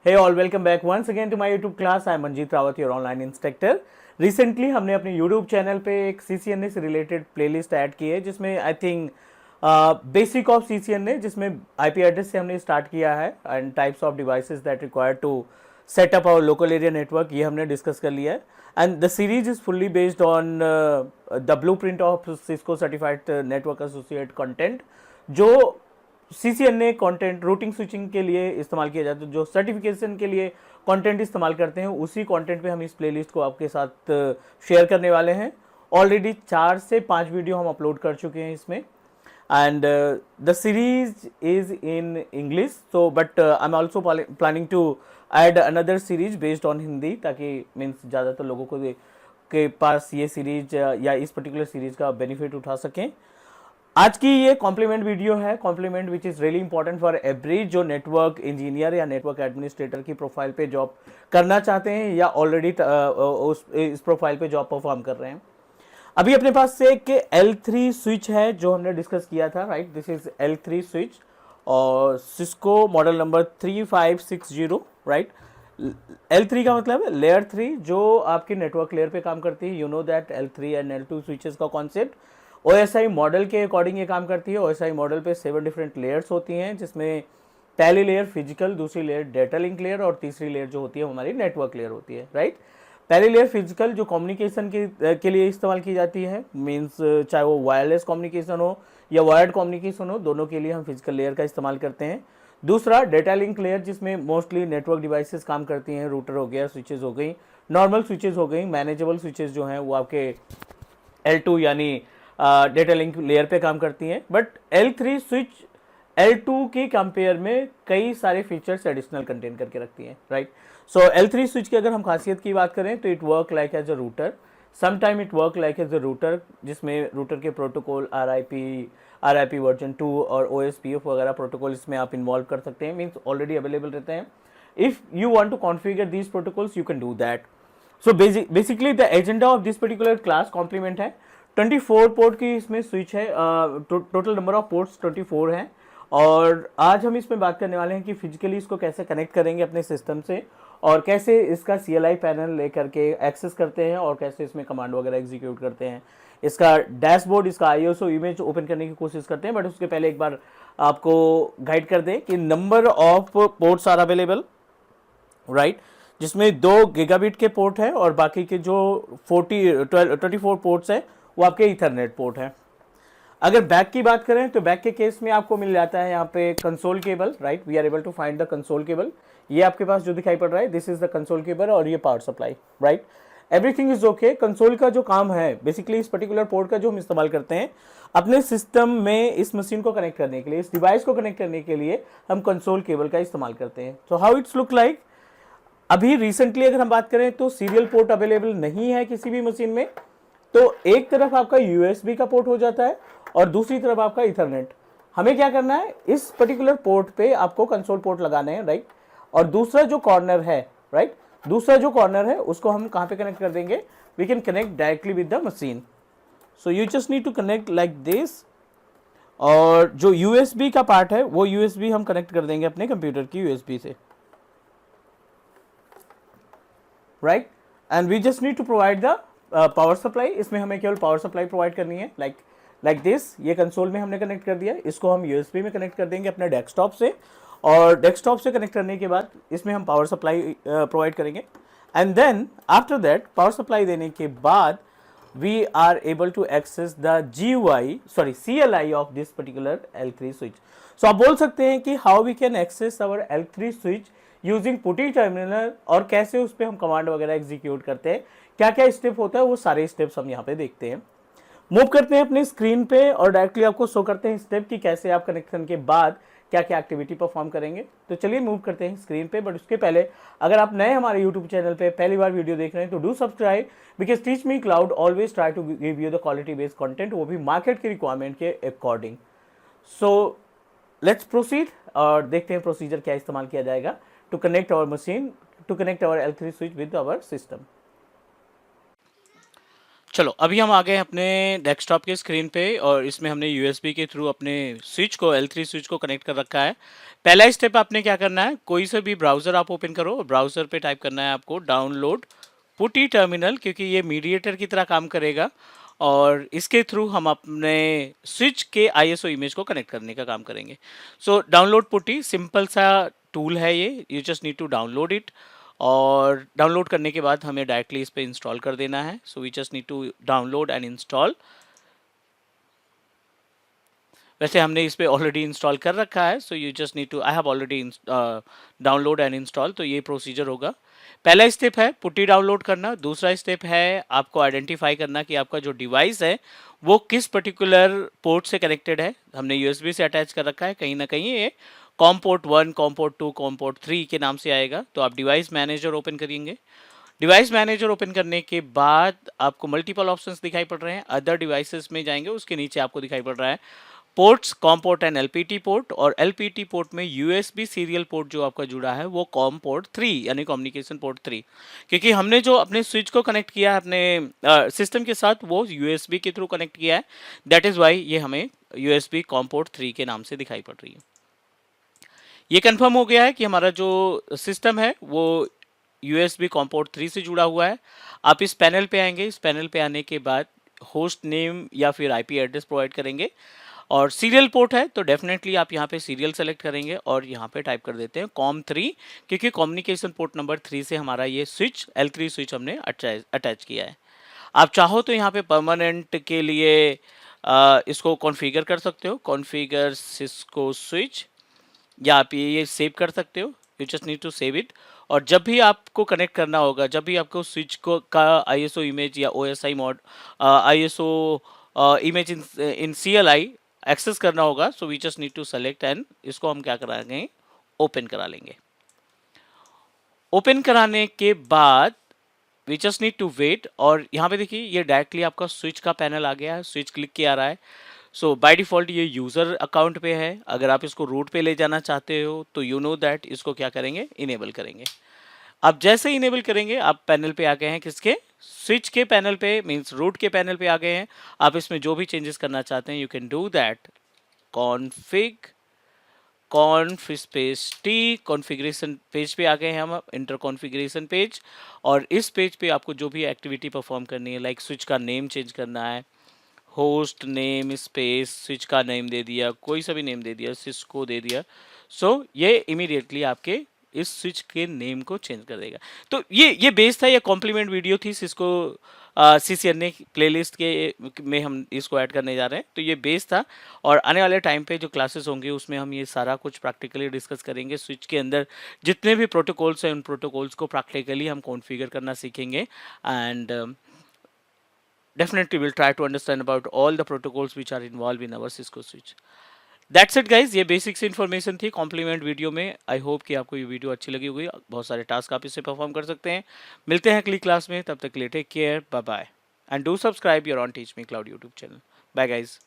Hey all, welcome back once again to my YouTube class. I am Manjeet Rawat, your online instructor. Recently हमने अपने YouTube channel पे एक CCNA से related playlist add की है जिसमें I think basic of CCNA, जिसमें IP address से हमने स्टार्ट किया है and types of devices that require to set up our local area network, ये हमने डिस्कस कर लिया है. And the series is fully based on the blueprint of Cisco certified network associate content, जो CCNA कंटेंट रूटिंग स्विचिंग के लिए इस्तेमाल किया जाता है, जो सर्टिफिकेशन के लिए कंटेंट इस्तेमाल करते हैं, उसी कंटेंट पे हम इस प्लेलिस्ट को आपके साथ शेयर करने वाले हैं. ऑलरेडी 4 से 5 वीडियो हम अपलोड कर चुके हैं इसमें, and the series is in English, so but I am also planning to add another series based on Hindi, ताकि मीन्स ज़्यादातर लोगों को के पास ये सीरीज या इस पर्टिकुलर सीरीज का बेनिफिट उठा सकें. आज की ये कॉम्प्लीमेंट वीडियो है, complement which is really important for every जो नेटवर्क इंजीनियर या नेटवर्क एडमिनिस्ट्रेटर की प्रोफाइल पे जॉब करना चाहते हैं या ऑलरेडी इस प्रोफाइल पे जॉब परफॉर्म कर रहे हैं. अभी अपने पास से एक L3 स्विच है जो हमने डिस्कस किया था, right. This is L3 switch और Cisco model number 3560, right. L3 का मतलब है लेयर 3, जो आपकी नेटवर्क लेयर पे काम करती है. You know that L3 and L2 switches का कॉन्सेप्ट OSI मॉडल के अकॉर्डिंग ये काम करती है. OSI मॉडल पे 7 डिफरेंट लेयर्स होती हैं, जिसमें पहली लेयर फिजिकल, दूसरी लेयर डेटा लिंक लेयर और तीसरी लेयर जो होती है हमारी नेटवर्क लेयर होती है, राइट. पहली लेयर फिजिकल जो कम्युनिकेशन के लिए इस्तेमाल की जाती है, मीन्स चाहे वो वायरलेस कम्युनिकेशन हो या वायर्ड कम्युनिकेशन हो, दोनों के लिए हम फिजिकल लेयर का इस्तेमाल करते हैं. दूसरा डेटा लिंक लेयर, जिसमें मोस्टली नेटवर्क डिवाइसेस काम करती हैं. रूटर हो गया, स्विचेज हो गई, नॉर्मल स्विचेज हो गई, मैनेजेबल स्विचेज जो हैं वो आपके L2 यानी डेटा लिंक लेयर पे काम करती हैं. बट L3 स्विच L2 के कंपेयर में कई सारे फीचर्स एडिशनल कंटेन करके रखती हैं, राइट. सो L3 स्विच की अगर हम खासियत की बात करें तो it work like as a router, sometime it work like as a router, जिसमें रूटर के प्रोटोकॉल RIP वर्जन 2 और OSPF वगैरह प्रोटोकॉल इसमें आप इन्वॉल्व कर सकते हैं, मीन्स ऑलरेडी अवेलेबल रहते हैं. If you want to configure these protocols you can do that. So basically the agenda of this particular class complement है. 24 पोर्ट की इसमें स्विच है, टोटल नंबर ऑफ पोर्ट्स 24 हैं. और आज हम इसमें बात करने वाले हैं कि फिजिकली इसको कैसे कनेक्ट करेंगे अपने सिस्टम से, और कैसे इसका CLI पैनल लेकर के एक्सेस करते हैं, और कैसे इसमें कमांड वगैरह एग्जीक्यूट करते हैं. इसका डैशबोर्ड, इसका ISO इमेज ओपन करने की कोशिश करते हैं, बट उसके पहले एक बार आपको गाइड कर दें कि number of ports are available, right, जिसमें 2 गीगाबिट के पोर्ट हैं और बाकी के जो 24 पोर्ट्स हैं वो आपके ईथरनेट पोर्ट है. अगर बैक की बात करें तो बैक के केस में आपको मिल जाता है यहाँ पे console cable, right. We are able to find the console cable. ये आपके पास जो दिखाई पड़ रहा है, this is the console cable, और ये power supply, right. Everything is okay. Console का जो काम है बेसिकली इस पर्टिकुलर पोर्ट का जो हम इस्तेमाल करते हैं अपने सिस्टम में, इस मशीन को कनेक्ट करने के लिए, इस डिवाइस को कनेक्ट करने के लिए हम कंसोल केबल का इस्तेमाल करते हैं. तो हाउ इट्स लुक लाइक. अभी रिसेंटली अगर हम बात करें तो सीरियल पोर्ट अवेलेबल नहीं है किसी भी मशीन में. तो एक तरफ आपका USB का पोर्ट हो जाता है और दूसरी तरफ आपका ईथरनेट. हमें क्या करना है, इस पर्टिकुलर पोर्ट पे आपको कंसोल पोर्ट लगाने हैं, राइट. और दूसरा जो कॉर्नर है, राइट, दूसरा जो कॉर्नर है उसको हम कहाँ पे कनेक्ट कर देंगे, we can connect directly with the machine. So you just need to connect like this, और जो USB का पार्ट है वो USB हम कनेक्ट कर देंगे अपने कंप्यूटर की USB से, right. And we just need to provide the power supply. इसमें हमें केवल पावर सप्लाई प्रोवाइड करनी है, लाइक दिस. ये कंसोल में हमने कनेक्ट कर दिया, इसको हम USB में कनेक्ट कर देंगे अपने डेस्कटॉप से, और डेस्कटॉप से कनेक्ट करने के बाद इसमें हम पावर सप्लाई प्रोवाइड करेंगे. And then after that power supply देने के बाद we are able to access the CLI of this particular L3 switch. So आप बोल सकते हैं कि how we can access our L3 switch using PuTTY terminal, और कैसे उस पर हम कमांड वगैरह एग्जीक्यूट करते हैं, क्या क्या स्टेप होता है, वो सारे स्टेप्स हम यहाँ पे देखते हैं. मूव करते हैं अपनी स्क्रीन पे और डायरेक्टली आपको शो करते हैं स्टेप की कैसे आप कनेक्शन के बाद क्या क्या एक्टिविटी परफॉर्म करेंगे. तो चलिए मूव करते हैं स्क्रीन पे. बट उसके पहले अगर आप नए हमारे यूट्यूब चैनल पे पहली बार वीडियो देख रहे हैं तो do subscribe, because Teach Me Cloud always try to give you the quality based content, वो भी मार्केट की रिक्वायरमेंट के अकॉर्डिंग. सो लेट्स प्रोसीड और देखते हैं प्रोसीजर क्या इस्तेमाल किया जाएगा to connect our machine, to connect our L3 switch with our system. चलो अभी हम आ गए हैं अपने डेस्कटॉप के स्क्रीन पे और इसमें हमने यूएसबी के थ्रू अपने स्विच को L3 स्विच को कनेक्ट कर रखा है। पहला स्टेप आपने क्या करना है, कोई से भी ब्राउज़र आप ओपन करो, ब्राउज़र पे टाइप करना है आपको डाउनलोड पुटी टर्मिनल, क्योंकि ये मीडिएटर की तरह काम करेगा और इसके थ्रू हम अपने स्विच के आईएसओ इमेज को कनेक्ट करने का काम करेंगे। सो डाउनलोड पुटी सिंपल सा टूल है ये, you just need to download it और डाउनलोड करने के बाद हमें डायरेक्टली इस पे इंस्टॉल कर देना है। So we just need to download and install. वैसे हमने इस पे ऑलरेडी इंस्टॉल कर रखा है, so you just need to, I have already download and install, तो ये प्रोसीजर होगा। पहला स्टेप है पुट्टी डाउनलोड करना, दूसरा स्टेप है आपको आइडेंटिफाई करना कि आपका जो डिवाइस है वो किस पर्टिकुलर पोर्ट से कनेक्टेड है। हमने यूएसबी से अटैच कर रखा है, कहीं ना कहीं ये com port 1, com port 2, com port 3 के नाम से आएगा। तो आप डिवाइस मैनेजर ओपन करेंगे। डिवाइस मैनेजर ओपन करने के बाद आपको मल्टीपल ऑप्शंस दिखाई पड़ रहे हैं, अदर डिवाइसेस में जाएंगे, उसके नीचे आपको दिखाई पड़ रहा है ports, com port and LPT port, और एलपीटी पोर्ट में यूएसबी सीरियल पोर्ट जो आपका जुड़ा है वो कॉम पोर्ट 3 यानी कम्युनिकेशन पोर्ट 3, क्योंकि हमने जो अपने स्विच को कनेक्ट किया है अपने सिस्टम के साथ वो यूएसबी के थ्रू कनेक्ट किया है, दैट इज वाई ये हमें यूएसबी कॉम पोर्ट 3 के नाम से दिखाई पड़ रही है। ये कंफर्म हो गया है कि हमारा जो सिस्टम है वो यूएसबी कॉम पोर्ट 3 से जुड़ा हुआ है। आप इस पैनल पे आएंगे, इस पैनल पे आने के बाद होस्ट नेम या फिर आईपी एड्रेस प्रोवाइड करेंगे और सीरियल पोर्ट है तो डेफिनेटली आप यहाँ पे सीरियल सेलेक्ट करेंगे और यहाँ पे टाइप कर देते हैं कॉम 3, क्योंकि कम्युनिकेशन पोर्ट नंबर 3 से हमारा ये स्विच L3 स्विच हमने अटैच किया है। आप चाहो तो यहाँ पे परमानेंट के लिए इसको कॉन्फ़िगर कर सकते हो, कॉन्फ़िगर सिस्को स्विच, या आप ये सेव कर सकते हो, you just need to save it. और जब भी आपको कनेक्ट करना होगा, जब भी आपको स्विच को का आईएसओ इमेज या OSI mod ISO image in CLI access करना होगा, so we just need to select and इसको हम क्या कराएंगे, ओपन करा लेंगे। ओपन कराने के बाद we just need to wait, और यहाँ पे देखिए ये डायरेक्टली आपका स्विच का पैनल आ गया है, स्विच क्लिक किया रहा है। सो बाय डिफ़ॉल्ट ये यूज़र अकाउंट पे है, अगर आप इसको रूट पे ले जाना चाहते हो तो यू नो दैट इसको क्या करेंगे, इनेबल करेंगे। आप जैसे इनेबल करेंगे आप पैनल पे आ गए हैं, किसके, स्विच के पैनल पे, मीन्स रूट के पैनल पे आ गए हैं। आप इसमें जो भी चेंजेस करना चाहते हैं you can do that, config कॉन्फ space T, configuration page पे आ गए हैं हम, इंटर कॉन्फ़िगरेशन पेज। और इस पेज पे आपको जो भी एक्टिविटी परफॉर्म करनी है, लाइक स्विच का नेम चेंज करना है, होस्ट नेम स्पेस स्विच का नेम दे दिया, कोई सा भी नेम दे दिया, सिस्को दे दिया, सो ये इमीडिएटली आपके इस स्विच के नेम को चेंज कर देगा। तो ये बेस था, ये कॉम्प्लीमेंट वीडियो थी सिस्को सीसीएनए प्लेलिस्ट के में हम इसको ऐड करने जा रहे हैं, तो ये बेस था। और आने वाले टाइम पे जो क्लासेस होंगे उसमें हम ये सारा कुछ प्रैक्टिकली डिस्कस करेंगे, स्विच के अंदर जितने भी प्रोटोकॉल्स हैं उन प्रोटोकॉल्स को प्रैक्टिकली हम कॉन्फ़िगर करना सीखेंगे and definitely we'll try to understand about all the protocols which are involved in our Cisco switch. That's it guys, ये बेसिक्स इन्फॉर्मेशन थी कॉम्प्लीमेंट वीडियो में। आई होप कि आपको ये वीडियो अच्छी लगी होगी, बहुत सारे टास्क आप इससे परफॉर्म कर सकते हैं। मिलते हैं अगली क्लास में, तब तक के लिए take care, bye bye and do subscribe your on Teach Me Cloud YouTube channel. Bye guys.